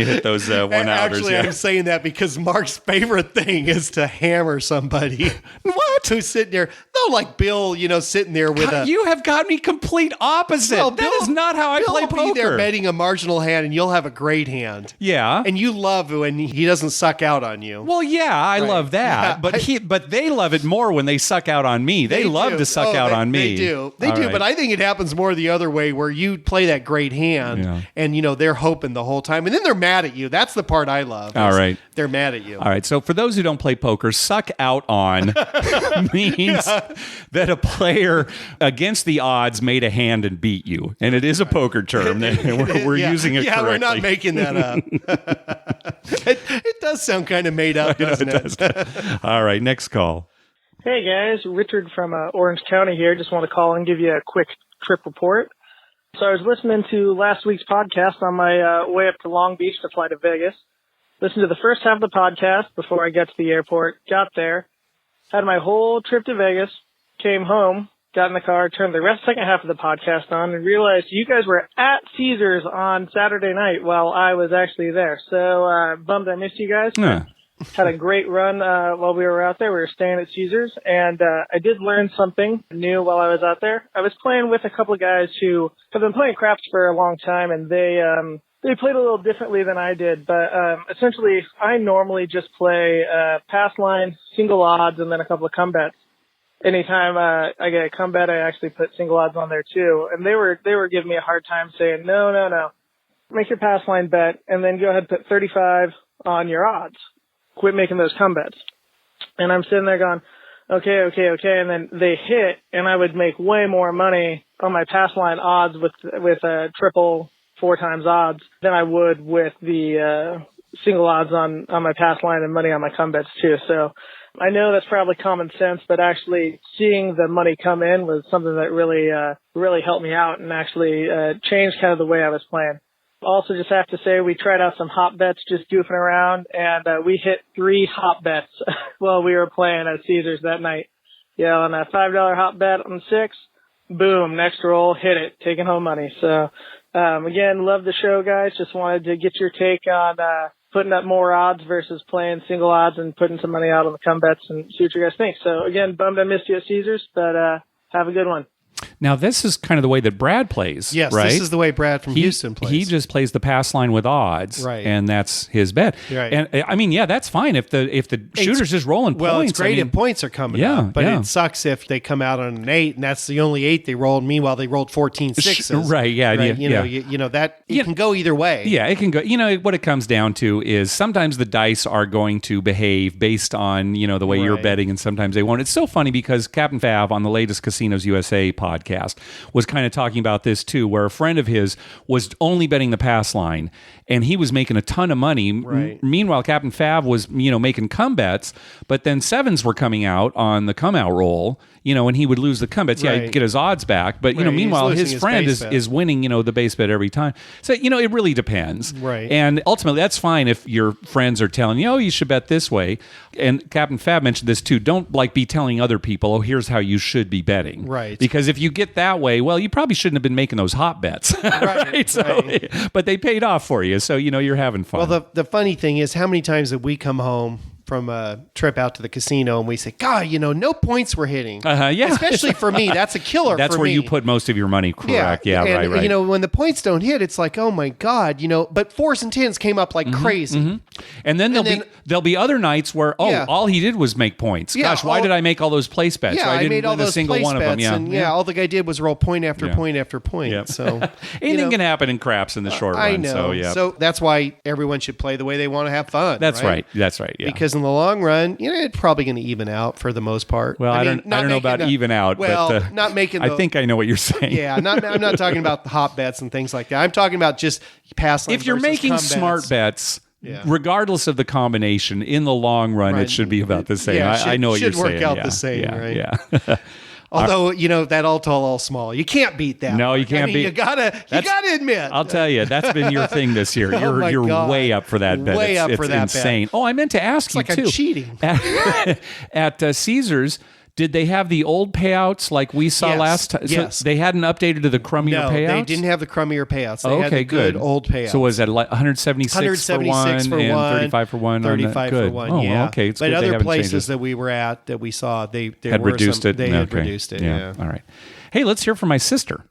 hit those one-outers. Actually, I'm saying that because Mark's favorite thing is to hammer somebody. What? Who's sitting there? No, like Bill, sitting there with a... You have got me complete opposite. Well, that is not how I play poker. Bill will be there poker. betting a marginal hand, and you'll have a great hand. Yeah. And you love when he doesn't suck out on you. Well, yeah, I love that. Yeah, but they love it more when they suck out on me. They love to suck out on me. They do. They do. Right. But I think it happens more the other way, where you play that great hand, and they're hoping the whole time, and then they're mad at you. That's the part I love. All right. They're mad at you. All right. So for those who don't play poker, suck out on means that a player against the odds made a hand and beat you, and it is a poker term. We're using it correctly. Yeah, we're not making that up. It does sound kind of made up, doesn't it? Does. All right, next call. Hey guys, Richard from Orange County here. Just want to call and give you a quick trip report. So I was listening to last week's podcast on my way up to Long Beach to fly to Vegas. Listened to the first half of the podcast before I got to the airport, got there, had my whole trip to Vegas, came home, got in the car, turned the second half of the podcast on, and realized you guys were at Caesars on Saturday night while I was actually there. So bummed I missed you guys. Yeah. Had a great run while we were out there. We were staying at Caesars, and I did learn something new while I was out there. I was playing with a couple of guys who have been playing craps for a long time, and they played a little differently than I did. But essentially, I normally just play pass line, single odds, and then a couple of come bets. Anytime I get a come bet, I actually put single odds on there too. And they were giving me a hard time saying, no, make your pass line bet, and then go ahead and put 35 on your odds. Quit making those come bets. And I'm sitting there going, okay. And then they hit, and I would make way more money on my pass line odds with triple 4 times odds than I would with the single odds on my pass line and money on my come bets too. So I know that's probably common sense, but actually seeing the money come in was something that really helped me out and actually changed kind of the way I was playing. Also, just have to say, we tried out some hop bets just goofing around, and we hit 3 hop bets while we were playing at Caesars that night. On a $5 hop bet on 6, boom, next roll, hit it, taking home money. So, again, love the show, guys. Just wanted to get your take on putting up more odds versus playing single odds and putting some money out on the come bets and see what you guys think. So, again, bummed I missed you at Caesars, but have a good one. Now, this is kind of the way that Brad plays, yes, right? This is the way Brad from Houston plays. He just plays the pass line with odds, right? And that's his bet. Right. And I mean, yeah, that's fine if the shooter's just rolling points. Well, it's great if points are coming up, but it sucks if they come out on an 8 and that's the only 8 they rolled. Meanwhile, they rolled 14 sixes. Right? Yeah. Right? You know that it can go either way. Yeah, it can go. You know what it comes down to is sometimes the dice are going to behave based on the way you're betting, and sometimes they won't. It's so funny because Captain Fav on the latest Casinos USA podcast was kind of talking about this too, where a friend of his was only betting the pass line and he was making a ton of money. Right. Meanwhile, Captain Fav was, making come bets, but then sevens were coming out on the come out roll, and he would lose the come bets. Yeah, he'd get his odds back. But, meanwhile, his friend is winning, the base bet every time. So, it really depends. Right. And ultimately, that's fine if your friends are telling you, you should bet this way. And Captain Fab mentioned this too. Don't be telling other people, here's how you should be betting. Right. Because if you get that way, well, you probably shouldn't have been making those hot bets. Right. So, but they paid off for you. So, you're having fun. Well, the funny thing is, how many times have we come home from a trip out to the casino and we say, God, no points were hitting. Yeah. Especially for me, that's a killer. That's for where me. you put most of your money, correct? Yeah, and, right. When the points don't hit, it's like, oh my God, but 4s and 10s came up like crazy. Mm-hmm. And then there'll be other nights where all he did was make points. Gosh, why did I make all those place bets? Yeah, I made all those single place one bets, of them. And all the guy did was roll point after point after point. Yep. So anything can happen in craps in the short run. I know. So that's why everyone should play the way they want to have fun. That's right. That's right. Yeah. Because in the long run, it's probably going to even out for the most part. Well, I don't know about even out. Well, but, not making. I think I know what you're saying. Yeah, I'm not talking about the hot bets and things like that. I'm talking about just pass line. If you're making smart bets. Regardless of the combination, in the long run, it should be about the same. Yeah, I know what you're saying. Should work out the same, right? Yeah. Although that all tall, all small, you can't beat that. No, you can't beat. You gotta admit. I'll tell you, that's been your thing this year. You're way up for that bet. Way up for that insane. bet. Oh, I meant to ask you like too. I'm cheating. At Caesars. Did they have the old payouts like we saw last time? Yes. So they hadn't updated to the crummier payouts? No, they didn't have the crummier payouts. They had the good old payouts. So was that like 176 for one and 35 for one? 35 for one, oh, yeah. Okay. It's but good other they places that we were at that we saw, they had reduced it. They had reduced it, yeah. All right. Hey, let's hear from my sister.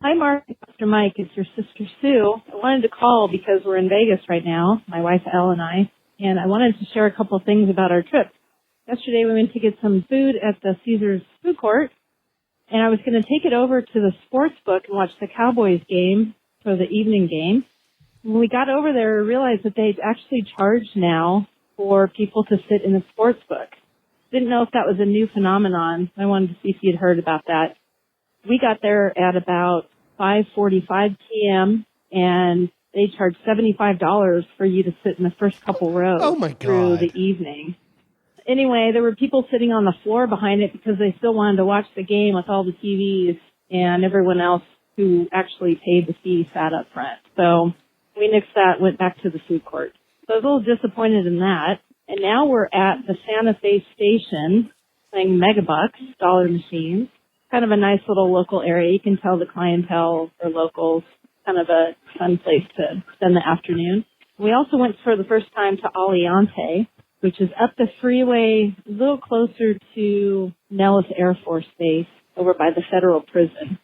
Hi, Mark. Dr. Mike. It's your sister, Sue. I wanted to call because we're in Vegas right now, my wife, Elle, and I wanted to share a couple of things about our trip. Yesterday, we went to get some food at the Caesars food court, and I was going to take it over to the sports book and watch the Cowboys game for the evening game. When we got over there, we realized that they'd actually charged now for people to sit in the sports book. Didn't know if that was a new phenomenon. I wanted to see if you'd heard about that. We got there at about 5:45 p.m., and they charged $75 for you to sit in the first couple rows through the evening. Anyway, there were people sitting on the floor behind it because they still wanted to watch the game with all the TVs, and everyone else who actually paid the fee sat up front. So we nixed that, went back to the food court. So I was a little disappointed in that. And now we're at the Santa Fe station playing Megabucks, dollar machines. Kind of a nice little local area. You can tell the clientele are locals. Kind of a fun place to spend the afternoon. We also went for the first time to Aliante, which is up the freeway, a little closer to Nellis Air Force Base over by the federal prison.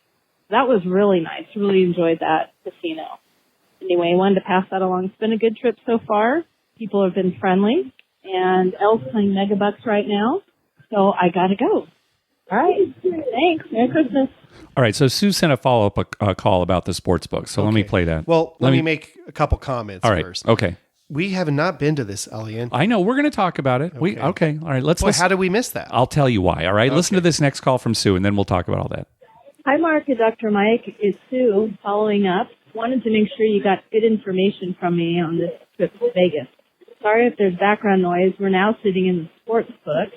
That was really nice. Really enjoyed that casino. Anyway, I wanted to pass that along. It's been a good trip so far. People have been friendly. And Elle's playing Megabucks right now. So I got to go. All right. Thanks. Merry Christmas. All right. So Sue sent a follow-up call about the sports book. So let me play that. Well, let me make a couple comments first. Okay. We have not been to this, Elian. I know. We're going to talk about it. Okay. All right. Let's. How did we miss that? I'll tell you why. All right. Listen to this next call from Sue, and then we'll talk about all that. Hi, Mark and Dr. Mike. It's Sue following up. Wanted to make sure you got good information from me on this trip to Vegas. Sorry if there's background noise. We're now sitting in the sports book.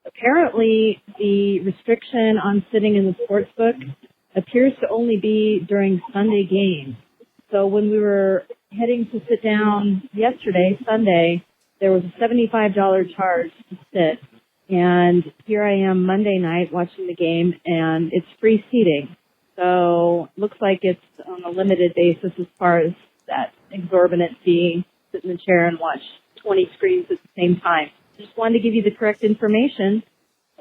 Apparently, the restriction on sitting in the sports book appears to only be during Sunday games. So when we were heading to sit down yesterday, Sunday, there was a $75 charge to sit. And here I am Monday night watching the game, and it's free seating. So looks like it's on a limited basis as far as that exorbitant fee, sit in the chair and watch 20 screens at the same time. Just wanted to give you the correct information.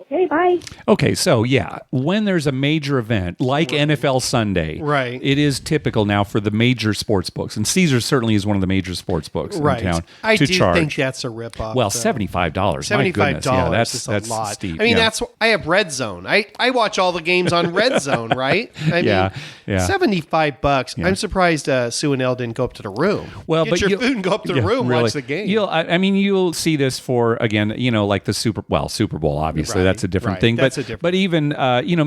Okay, bye. Okay, so yeah, when there's a major event like NFL Sunday, it is typical now for the major sports books, and Caesars certainly is one of the major sports books in town. I to do charge. think that's a ripoff. Well, $75. $75. Yeah, that's lot. steep. I mean, I have Red Zone. I watch all the games on Red Zone, right? I mean, $75. Yeah. I'm surprised Sue and Elle didn't go up to the room. Well, get your food and go up to the room, really, watch the game. You'll see this for again, like the Super Bowl, obviously. That's a different thing. But even,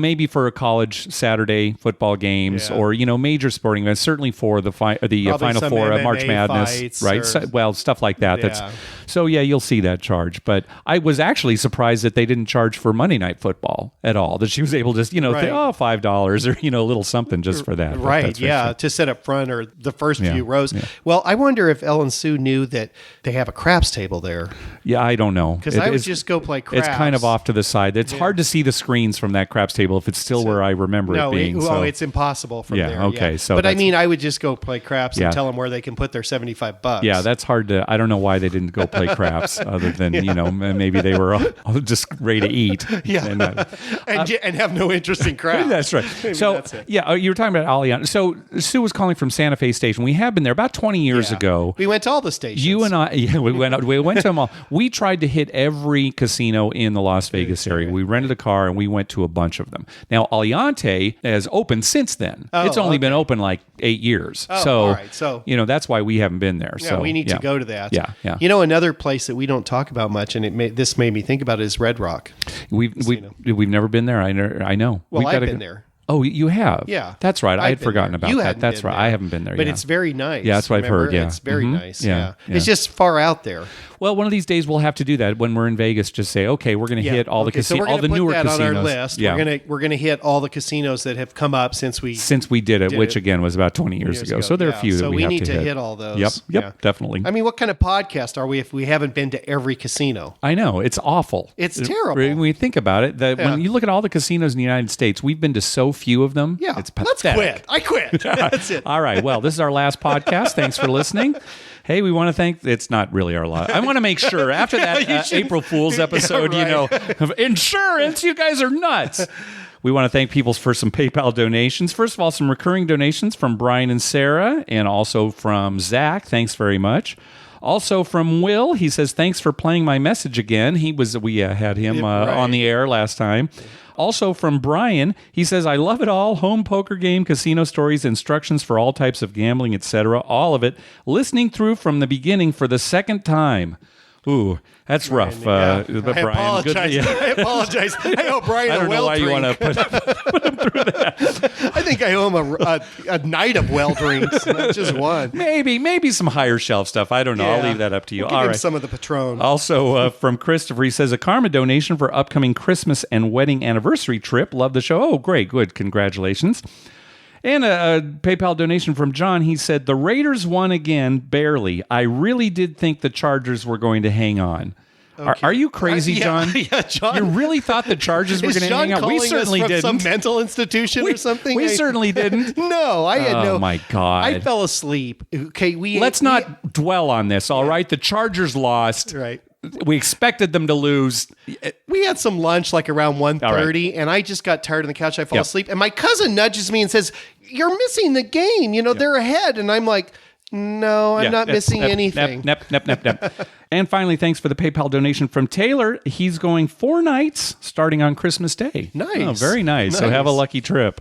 maybe for a college Saturday football games or, major sporting events, certainly for the Final Four, March Madness, right? Stuff like that. So, you'll see that charge. But I was actually surprised that they didn't charge for Monday Night Football at all, that she was able to just, think, $5 or, a little something just for that. Right, to sit up front or the first few rows. Yeah. Well, I wonder if Elle and Sue knew that they have a craps table there. Yeah, I don't know. Because I would just go play craps. It's kind of off to the side. It's hard to see the screens from that craps table if it's still where I remember it being. It's impossible from there. Okay. So, but I would just go play craps and tell them where they can put their $75. Yeah, that's hard to. I don't know why they didn't go play craps, other than maybe they were just ready to eat. And have no interest in craps. That's right. So you were talking about Allianz. So Sue was calling from Santa Fe Station. We have been there about 20 years ago. We went to all the stations. You and I, we went to them all. We tried to hit every casino in the Las Vegas area. We rented a car and we went to a bunch of them. Now, Aliante has opened since then. It's only been open like 8 years. All right. So that's why we haven't been there. So we need to go to that. Yeah. Another place that we don't talk about much, and this made me think about it, is Red Rock. We've never been there. I know. Well, I've been there. Oh, you have? Yeah. That's right. I had forgotten about that. That's right. I haven't been there yet. But it's very nice. Yeah, that's what I've heard. Yeah. It's very nice. Yeah. It's just far out there. Well, one of these days we'll have to do that when we're in Vegas. Just say, okay, we're going to hit all the casinos, all the newer casinos. So we're going to put that on our list. Yeah. We're going to hit all the casinos that have come up since we did it, which again was about 20 years ago. So there are a few that we have to hit. So we need to hit all those. Yep, definitely. I mean, what kind of podcast are we if we haven't been to every casino? I know. It's awful. It's terrible. When we think about it, when you look at all the casinos in the United States, we've been to so few of them. Yeah. It's pathetic. Let's quit. I quit. That's it. All right. Well, this is our last podcast. Thanks for listening. Hey, we want to thank. It's not really our last. I want to make sure after that April Fool's episode, of insurance, you guys are nuts. We want to thank people for some PayPal donations. First of all, some recurring donations from Brian and Sarah, and also from Zach. Thanks very much. Also from Will, he says, thanks for playing my message again. We had him on the air last time. Also from Brian, he says, I love it all. Home poker game, casino stories, instructions for all types of gambling, etc. All of it. Listening through from the beginning for the second time. Ooh, that's rough. But Brian, I apologize. I owe Brian I don't know why you want to put him through that. I think I owe him a night of well drinks, not just one. Maybe some higher shelf stuff. I don't know. I'll leave that up to you. All right. Some of the Patron. Also from Christopher, he says, a karma donation for upcoming Christmas and wedding anniversary trip. Love the show. Oh, great. Good. Congratulations. And a PayPal donation from John. He said, the Raiders won again, barely. I really did think the Chargers were going to hang on. Okay. Are you crazy, John? Yeah, John. You really thought the Chargers were going to hang on? We certainly didn't. Some mental institution or something? We certainly didn't. No, I had no. Oh, my God. I fell asleep. Okay, Let's not dwell on this, all right? The Chargers lost. Right. We expected them to lose. We had some lunch like around 1:30, and I just got tired on the couch. I fell asleep, and my cousin nudges me and says, "You're missing the game. They're ahead." And I'm like, "No, I'm not missing anything." And finally, thanks for the PayPal donation from Taylor. He's going 4 nights starting on Christmas Day. Nice. Oh, very nice. So have a lucky trip.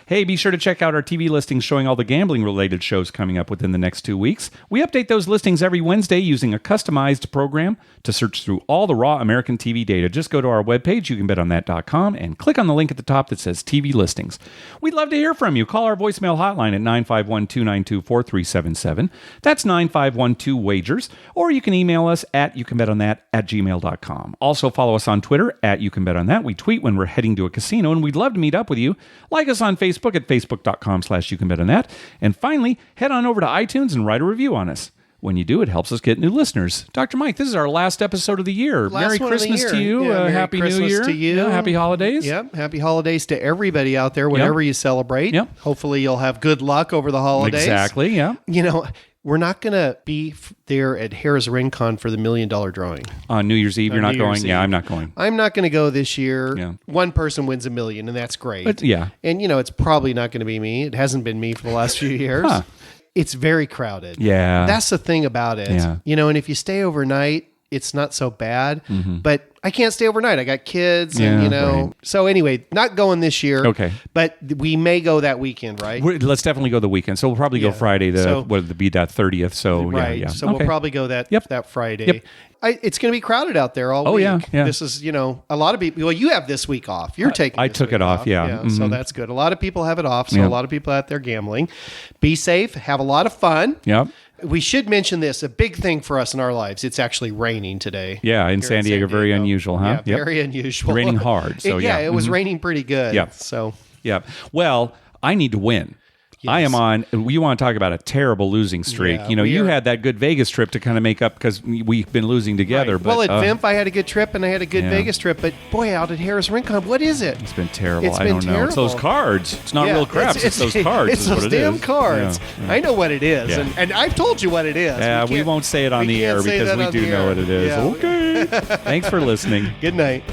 Hey, be sure to check out our TV listings showing all the gambling-related shows coming up within the next 2 weeks. We update those listings every Wednesday using a customized program to search through all the raw American TV data. Just go to our webpage, youcanbetonthat.com, and click on the link at the top that says TV listings. We'd love to hear from you. Call our voicemail hotline at 951-292-4377. That's 9512-WAGERS. Or you can email us at youcanbetonthat@gmail.com. Also, follow us on Twitter at youcanbetonThat. We tweet when we're heading to a casino, and we'd love to meet up with you. Like us on Facebook at facebook.com/youcanbetonThat. And finally, head on over to iTunes and write a review on us. When you do, it helps us get new listeners. Dr. Mike, this is our last episode of the year. Merry Christmas to you. Merry Happy Christmas New Year. to you. Yeah, happy holidays. Yep. Happy holidays to everybody out there, whatever you celebrate. Yep. Hopefully you'll have good luck over the holidays. Exactly, yeah. You know, we're not going to be there at Harris Rincon for the $1 Million Drawing. On New Year's Eve, you're not going? Yeah, I'm not going. I'm not going to go this year. Yeah. One person wins $1 million, and that's great. But, yeah. And, you know, it's probably not going to be me. It hasn't been me for the last few years. Huh. It's very crowded. Yeah. That's the thing about it. Yeah. You know, and if you stay overnight, it's not so bad. But I can't stay overnight. I got kids, and you know. Right. So anyway, not going this year. Okay. But we may go that weekend, right? Let's definitely go the weekend. So we'll probably go Friday. Would be that 30th? So right. Yeah. So we'll probably go that Friday. Yep. It's going to be crowded out there all week. Yeah. This is, you know, a lot of people. Well, you have this week off. You're taking. I took it off. Yeah. So that's good. A lot of people have it off. So a lot of people out there gambling. Be safe. Have a lot of fun. Yep. We should mention this, a big thing for us in our lives. It's actually raining today. Yeah, in San Diego. Very unusual, huh? Yeah, very unusual. Raining hard. So it was raining pretty good. Yeah. So. Yeah. Well, I need to win. Yes. I am on. You want to talk about a terrible losing streak? You know, you had that good Vegas trip to kind of make up because we've been losing together. Right. But, well, at VIMP, I had a good trip and I had a good Vegas trip. But boy, out at Harris Rincon, what is it? It's been terrible. I don't know. It's those cards. It's not real craps. It's those cards. It's those damn cards. Yeah. I know what it is, and I've told you what it is. Yeah, we won't say it on the air because we do know what it is. Yeah. Okay. Thanks for listening. Good night.